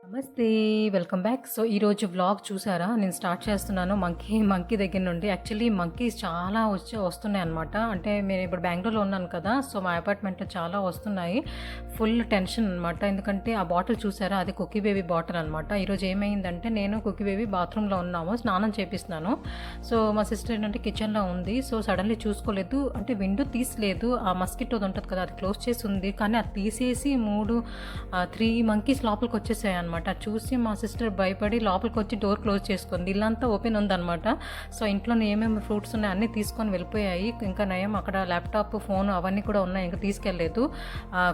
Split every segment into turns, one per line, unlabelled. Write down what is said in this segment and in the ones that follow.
నమస్తే. Welcome back. So, ఈరోజు vlog చూసారా? నేను స్టార్ట్ చేస్తున్నాను మంకీ దగ్గర నుండి. యాక్చువల్లీ మంకీస్ చాలా వస్తున్నాయన్నమాట. అంటే నేను ఇప్పుడు బెంగుళూరులో ఉన్నాను కదా! సో, మా అపార్ట్మెంట్‌లో చాలా వస్తున్నాయి. ఫుల్ టెన్షన్ అనమాట. ఎందుకంటే ఆ బాటిల్ చూసారా? అది కుక్కీ బేబీ బాటిల్ అనమాట. ఈరోజు ఏమైందంటే నేను కుక్కీ బేబీ బాత్రూమ్‌లో ఉన్నాము. స్నానం చేపిస్తున్నాను. సో, మా సిస్టర్ ఏంటంటే కిచెన్‌లో ఉంది. సో, సడన్‌లీ చూసుకోలేదు. అంటే విండో తీసలేదు. ఆ మస్కిటోది ఉంటది కదా! అది క్లోజ్ చేసి ఉంది. కానీ అది తీసేసి 3 మంకీస్ లోపలికి వచ్చేసాయన్నమాట. చూసి మా సిస్టర్ భయపడి లోపలికి వచ్చి డోర్ క్లోజ్ చేసుకుంది. ఇల్లంతా ఓపెన్ ఉందన్నమాట. సో, ఇంట్లో ఏమేమి ఫ్రూట్స్ ఉన్నాయి అన్నీ తీసుకొని వెళ్ళిపోయాయి. ఇంకా నయం అక్కడ ల్యాప్టాప్, ఫోన్ అవన్నీ కూడా ఉన్నాయి. ఇంకా తీసుకెళ్ళలేదు.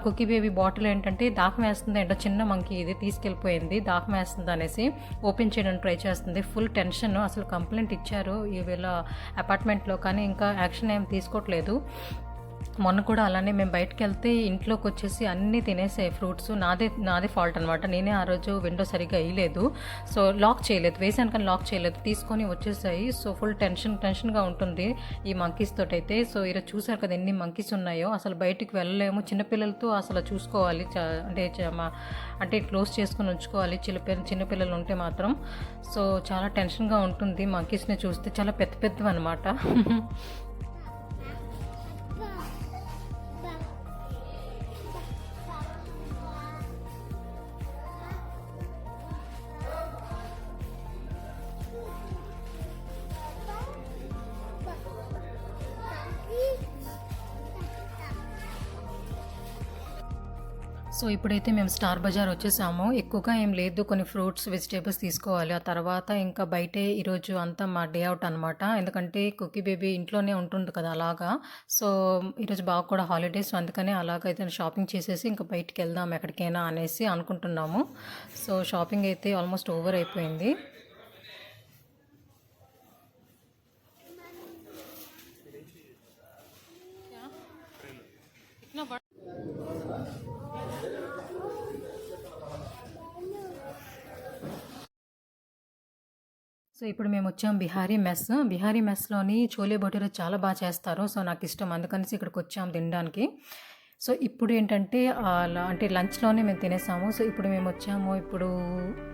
కుక్కీ బేబీ బాటిల్ ఏంటంటే దాహం వేస్తుంది ఏంటో, చిన్న మంకీ ఇది తీసుకెళ్ళిపోయింది. దాహం వేస్తుంది అనేసి ఓపెన్ చేయడానికి ట్రై చేస్తుంది. Full tension. అసలు కంప్లైంట్ ఇచ్చారు వీళ్ళ అపార్ట్మెంట్లో, కానీ ఇంకా యాక్షన్ ఏం తీసుకోవట్లేదు. మొన్న కూడా అలానే మేము బయటకు వెళ్తే ఇంట్లోకి వచ్చేసి అన్నీ తినేసాయి ఫ్రూట్స్. నాదే ఫాల్ట్ అనమాట. నేనే ఆ రోజు విండో సరిగ్గా వేయలేదు. సో, లాక్ చేయలేదు. వేసాను కానీ లాక్ చేయలేదు. తీసుకొని వచ్చేసాయి. సో, ఫుల్ టెన్షన్గా ఉంటుంది ఈ మంకీస్ తోటి అయితే. సో, ఈరోజు చూసారు కదా ఎన్ని మంకీస్ ఉన్నాయో. అసలు బయటికి వెళ్ళలేము. చిన్నపిల్లలతో అసలు చూసుకోవాలి. అంటే క్లోజ్ చేసుకుని ఉంచుకోవాలి చిన్నపిల్లలు ఉంటే మాత్రం. సో, చాలా టెన్షన్గా ఉంటుంది మంకీస్ని చూస్తే. చాలా పెద్దవి అనమాట. సో, ఇప్పుడైతే మేము స్టార్ బజార్ వచ్చేసాము. ఎక్కువగా ఏం లేదు. కొన్ని ఫ్రూట్స్, వెజిటేబుల్స్ తీసుకోవాలి. ఆ తర్వాత ఇంకా బయటే ఈరోజు అంతా మా డే అవుట్ అనమాట. ఎందుకంటే కుక్కీ బేబీ ఇంట్లోనే ఉంటుంది కదా అలాగా. సో, ఈరోజు బాగా కూడా హాలిడేస్, అందుకనే అలాగైతే షాపింగ్ చేసేసి ఇంకా బయటికి వెళ్దాం ఎక్కడికైనా అనేసి అనుకుంటున్నాము. సో, షాపింగ్ అయితే ఆల్మోస్ట్ ఓవర్ అయిపోయింది. సో, ఇప్పుడు మేము వచ్చాం బిహారీ మెస్. బిహారీ మెస్‌లోని చోలే భటూరే చాలా బాగా చేస్తారు. సో, నాకు ఇష్టం. అందుకనేసి ఇక్కడికి వచ్చాము తినడానికి. సో, ఇప్పుడు ఏంటంటే అంటే లంచ్‌లోనే మేము తినేసాము. సో, ఇప్పుడు మేము వచ్చాము. ఇప్పుడు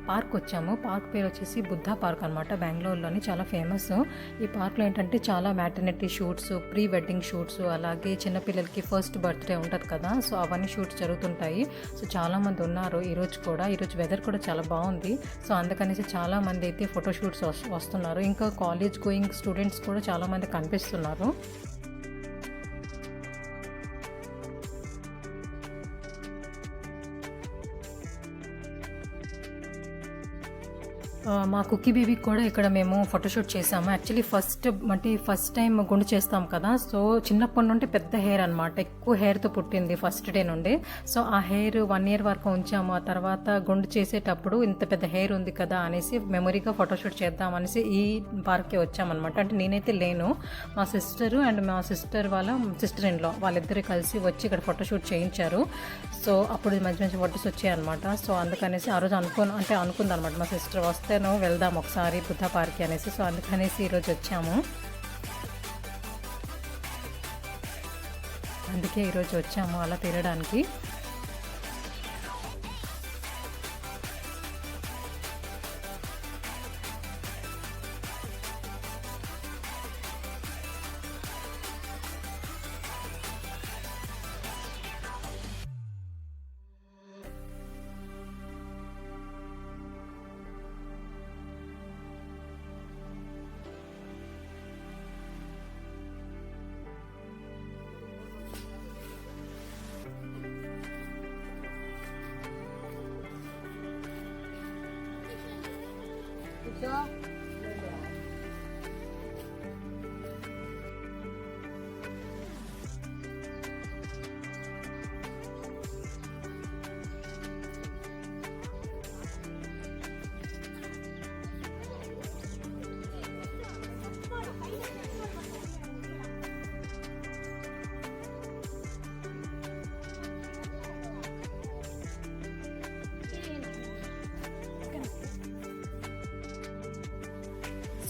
పార్క్ వచ్చాము. పార్క్ పేరు వచ్చేసి బుద్ధా పార్క్ అనమాట. బెంగళూరులోని చాలా ఫేమస్. ఈ పార్క్లో ఏంటంటే చాలా maternity shoots, pre wedding shoots, అలాగే చిన్నపిల్లలకి ఫస్ట్ బర్త్డే ఉంటుంది కదా! సో, అవన్నీ షూట్స్ జరుగుతుంటాయి. సో, చాలామంది ఉన్నారు ఈరోజు కూడా. ఈరోజు వెదర్ కూడా చాలా బాగుంది. సో, అందుకనేసి చాలామంది అయితే ఫోటో షూట్స్ వస్తున్నారు. ఇంకా కాలేజ్ గోయింగ్ స్టూడెంట్స్ కూడా చాలామంది కనిపిస్తున్నారు. మా కుక్కీ బేబీకి కూడా ఇక్కడ మేము ఫోటోషూట్ చేసాము. యాక్చువల్లీ ఫస్ట్ టైం గుండు చేస్తాం కదా! సో, చిన్నప్పటి నుండి పెద్ద హెయిర్ అనమాట. ఎక్కువ హెయిర్తో పుట్టింది ఫస్ట్ డే నుండి. సో, ఆ హెయిర్ 1 ఇయర్ వరకు ఉంచాము. ఆ తర్వాత గుండు చేసేటప్పుడు ఇంత పెద్ద హెయిర్ ఉంది కదా అనేసి మెమొరీగా ఫోటోషూట్ చేద్దాం అనేసి ఈ పార్క్కి వచ్చామన్నమాట. అంటే నేనైతే లేను. మా సిస్టరు అండ్ మా సిస్టర్ వాళ్ళ సిస్టర్ ఇన్ లా వాళ్ళిద్దరు కలిసి వచ్చి ఇక్కడ ఫోటోషూట్ చేయించారు. సో, అప్పుడు మంచి ఫొటోస్ వచ్చాయన్నమాట. సో, అందుకనేసి ఆ రోజు అనుకుందనమాట మా సిస్టర్ వస్తే వెళ్దాం ఒకసారి బుద్ధ పార్క్ అనేసి. సో, అందుకనేసి ఈరోజు వచ్చాము. అందుకే ఈరోజు వచ్చాము అలా తిరగడానికి.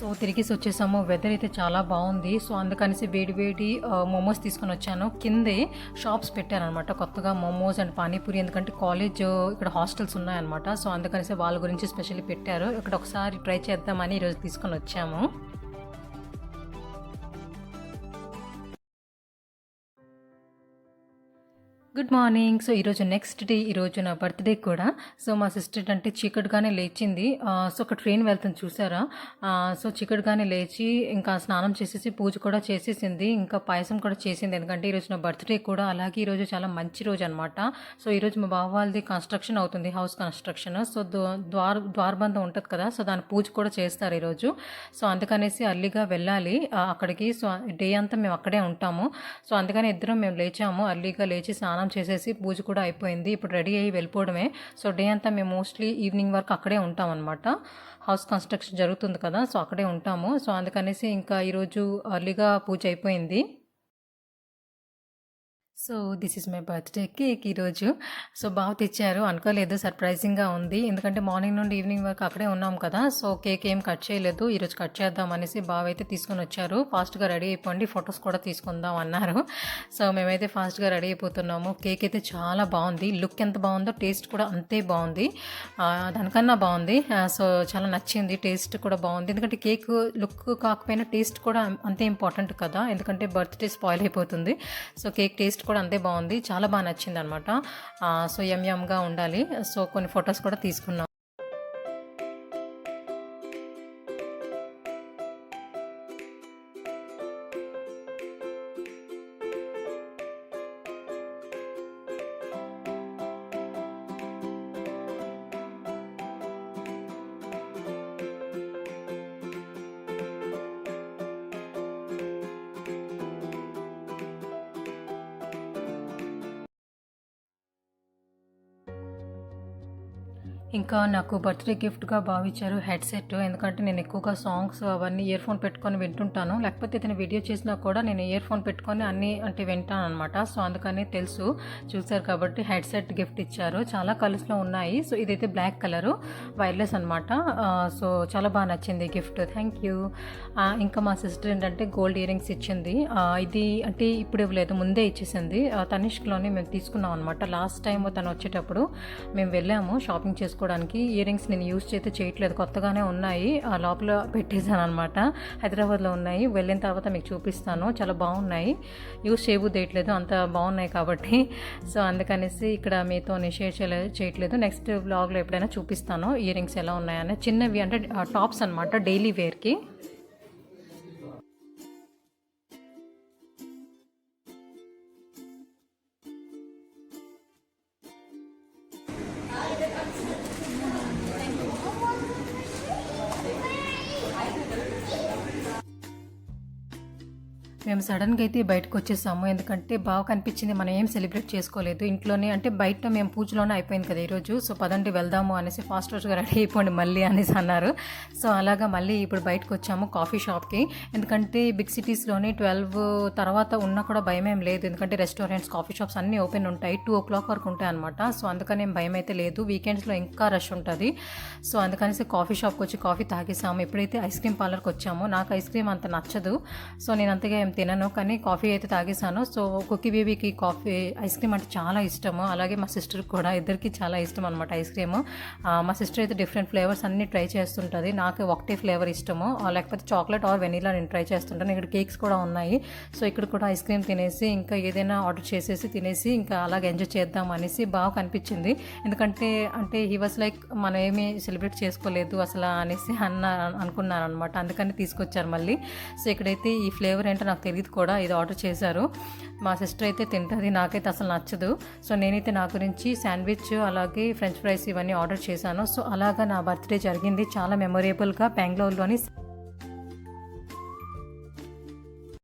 సో తిరిగేసి వచ్చేసాము. వెదర్ అయితే చాలా బాగుంది. సో అందుకనేసి వేడి వేడి మోమోస్ తీసుకొని వచ్చాను. కిందే షాప్స్ పెట్టారనమాట కొత్తగా, మోమోస్ అండ్ పానీపూరి. ఎందుకంటే కాలేజ్ ఇక్కడ హాస్టల్స్ ఉన్నాయన్నమాట. సో అందుకనేసి వాళ్ళ గురించి స్పెషల్లీ పెట్టారు. ఇక్కడ ఒకసారి ట్రై చేద్దామని ఈరోజు తీసుకొని వచ్చాము. Good morning. సో ఈరోజు నెక్స్ట్ డే, ఈరోజు నా బర్త్డే కూడా. సో మా సిస్టర్ అంటే చీకటిగానే లేచింది. సో ఒక ట్రైన్ వెళ్తుంది చూసారా. సో చీకటిగానే లేచి ఇంకా స్నానం చేసేసి పూజ కూడా చేసేసింది, ఇంకా పాయసం కూడా చేసింది. ఎందుకంటే ఈరోజు నా బర్త్డే కూడా, అలాగే ఈరోజు చాలా మంచి రోజు అనమాట. సో ఈరోజు మా బావ వాళ్ళది కన్స్ట్రక్షన్ అవుతుంది, హౌస్ కన్స్ట్రక్షన్. సో ద్వారబంధం ఉంటుంది కదా, సో దాని పూజ కూడా చేస్తారు ఈరోజు. సో అందుకనేసి అర్లీగా వెళ్ళాలి అక్కడికి. సో డే అంతా మేము అక్కడే ఉంటాము. సో అందుకని ఇద్దరం మేము లేచాము, అర్లీగా లేచి స్నానం చేసేసి పూజ కూడా అయిపోయింది. ఇప్పుడు రెడీ అయ్యి వెళ్ళిపోవడమే. సో డే అంతా మేము మోస్ట్లీ ఈవినింగ్ వరకు అక్కడే ఉంటాం అనమాట. హౌస్ కన్స్ట్రక్షన్ జరుగుతుంది కదా, సో అక్కడే ఉంటాము. సో అందుకనేసి ఇంకా ఈరోజు అర్లీగా పూజ అయిపోయింది. So this is my birthday cake ఈరోజు. సో బాగా తెచ్చారు, అనుకోలేదు, సర్ప్రైజింగ్గా ఉంది. ఎందుకంటే మార్నింగ్ నుండి ఈవినింగ్ వరకు అక్కడే ఉన్నాం కదా, సో కేక్ ఏం కట్ చేయలేదు. ఈరోజు కట్ చేద్దాం అనేసి బాగా అయితే తీసుకొని వచ్చారు. ఫాస్ట్గా రెడీ అయిపోండి, ఫొటోస్ కూడా తీసుకుందాం అన్నారు. సో మేమైతే ఫాస్ట్గా రెడీ అయిపోతున్నాము. కేక్ అయితే చాలా బాగుంది, లుక్ ఎంత బాగుందో టేస్ట్ కూడా అంతే బాగుంది, దానికన్నా బాగుంది. సో చాలా నచ్చింది, టేస్ట్ కూడా బాగుంది. ఎందుకంటే కేక్ లుక్ కాకపోయినా టేస్ట్ కూడా అంతే ఇంపార్టెంట్ కదా, ఎందుకంటే బర్త్డే స్పాయిల్ అయిపోతుంది. సో కేక్ టేస్ట్ కూడా అంతే బాగుంది, చాలా బాగా నచ్చింది అనమాట. సో యమ్గా ఉండాలి. సో కొన్ని ఫొటోస్ కూడా తీసుకున్నాం. ఇంకా నాకు బర్త్డే గిఫ్ట్గా భావించారు హెడ్సెట్. ఎందుకంటే నేను ఎక్కువగా సాంగ్స్ అవన్నీ ఇయర్ ఫోన్ పెట్టుకొని వింటుంటాను, లేకపోతే ఏదైనా వీడియో చేసినా కూడా నేను ఇయర్ ఫోన్ పెట్టుకొని అన్నీ అంటే వింటాను అనమాట. సో అందుకని తెలుసు, చూసారు కాబట్టి హెడ్సెట్ గిఫ్ట్ ఇచ్చారు. చాలా కలర్స్లో ఉన్నాయి. సో ఇదైతే బ్లాక్ కలరు, వైర్లెస్ అనమాట. సో చాలా బాగా నచ్చింది గిఫ్ట్, థ్యాంక్ యూ. ఇంకా మా సిస్టర్ ఏంటంటే గోల్డ్ ఇయర్ రింగ్స్ ఇచ్చింది. ఇది అంటే ఇప్పుడు ఇవ్వలేదు, ముందే ఇచ్చేసింది. తనిష్క్లోనే మేము తీసుకున్నాం అనమాట. లాస్ట్ టైం తను వచ్చేటప్పుడు మేము వెళ్ళాము షాపింగ్ చేసుకోవడానికి. ఇయర్ రింగ్స్ నేను యూజ్ అయితే చేయట్లేదు, కొత్తగానే ఉన్నాయి, లోపల పెట్టేశాను అనమాట. హైదరాబాద్లో ఉన్నాయి, వెళ్ళిన తర్వాత మీకు చూపిస్తాను. చాలా బాగున్నాయి, యూజ్ చేయబుద్దేయట్లేదు, అంత బాగున్నాయి కాబట్టి. సో అందుకనేసి ఇక్కడ మీతో షేర్ చేయట్లేదు. నెక్స్ట్ బ్లాగ్లో ఎప్పుడైనా చూపిస్తాను ఇయర్ రింగ్స్ ఎలా ఉన్నాయని. చిన్నవి అంటే టాప్స్ అనమాట, డైలీ వేర్కి. మేము సడన్గా అయితే బయటకు వచ్చేసాము, ఎందుకంటే బాగా కనిపించింది. మనం ఏం సెలబ్రేట్ చేసుకోలేదు ఇంట్లోనే, అంటే బయట మేము పూజలోనే అయిపోయింది కదా ఈరోజు. సో పదండి వెళ్దాము అనేసి ఫాస్ట్గా రెడీ అయిపోండి మళ్ళీ అనేసి అన్నారు. సో అలాగా మళ్ళీ ఇప్పుడు బయటకు వచ్చాము కాఫీ షాప్కి. ఎందుకంటే బిగ్ సిటీస్లోని 12 తర్వాత ఉన్నా కూడా భయం ఏం లేదు, ఎందుకంటే రెస్టారెంట్స్, కాఫీ షాప్స్ అన్నీ ఓపెన్ ఉంటాయి, 2 o'clock వరకు ఉంటాయి అనమాట. సో అందుకని ఏం భయం అయితే లేదు. వీకెండ్స్లో ఇంకా రష్ ఉంటుంది. సో అందుకనేసి కాఫీ షాప్కి వచ్చి కాఫీ తాగేసాము. ఇప్పుడైతే ఐస్ క్రీమ్ పార్లర్కి వచ్చాము. నాకు ఐస్ క్రీమ్ అంత నచ్చదు, సో నేను అంతగా తినను, కానీ కాఫీ అయితే తాగేసాను. సో కుక్కీ బేబీకి కాఫీ ఐస్ క్రీమ్ అంటే చాలా ఇష్టము, అలాగే మా సిస్టర్కి కూడా, ఇద్దరికి చాలా ఇష్టం అనమాట ఐస్ క్రీమ్. మా సిస్టర్ అయితే డిఫరెంట్ ఫ్లేవర్స్ అన్నీ ట్రై చేస్తుంటుంది, నాకు ఒకటే ఫ్లేవర్ ఇష్టము, లేకపోతే చాక్లెట్ ఆర్ వెనీలా నేను ట్రై చేస్తుంటాను. ఇక్కడ కేక్స్ కూడా ఉన్నాయి. సో ఇక్కడ కూడా ఐస్ క్రీమ్ తినేసి ఇంకా ఏదైనా ఆర్డర్ చేసేసి తినేసి ఇంకా అలాగే ఎంజాయ్ చేద్దాం అనేసి బాగా కనిపించింది. ఎందుకంటే అంటే హీ వాస్ లైక్ మనం ఏమీ సెలబ్రేట్ చేసుకోలేదు అసలు అనేసి అనుకున్నాను అనమాట, అందుకని తీసుకొచ్చారు మళ్ళీ. సో ఇక్కడైతే ఈ ఫ్లేవర్ ఏంటో నాకు తెలియదు కూడా, ఇది ఆర్డర్ చేశారు. మా సిస్టర్ అయితే తింటుంది, నాకైతే అసలు నచ్చదు. సో నేనైతే నా గురించి శాండ్విచ్ అలాగే ఫ్రెంచ్ ఫ్రైస్ ఇవన్నీ ఆర్డర్ చేశాను. సో అలాగా నా బర్త్డే జరిగింది చాలా మెమొరబుల్గా బెంగళూరులోని